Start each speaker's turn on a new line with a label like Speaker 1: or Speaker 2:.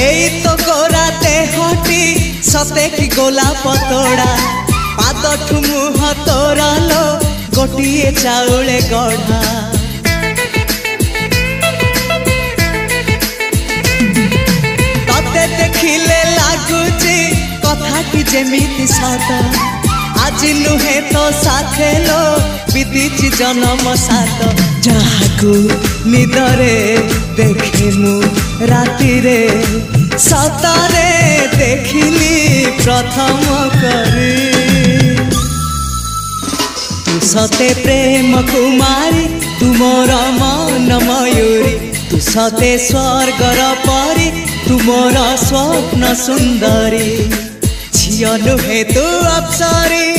Speaker 1: एई तो गोरा देहटी सते कि गोलाप तोड़ा पाद मुह तोरा लो गोटिए चाउले गढ़ा तते देखिले लागुची कथाटी जेमिति सत आज नुहे तो साथे लो विदिची जन्म सात जहाकू निदरे देखे मु राति रे सतरे देखिली प्रथम करी तू सते प्रेम कुमारी तुमर मन मयूरी तू सते स्वर्गर परी तुमर स्वप्न सुंदरी झियो नुहे तू अप्सरी।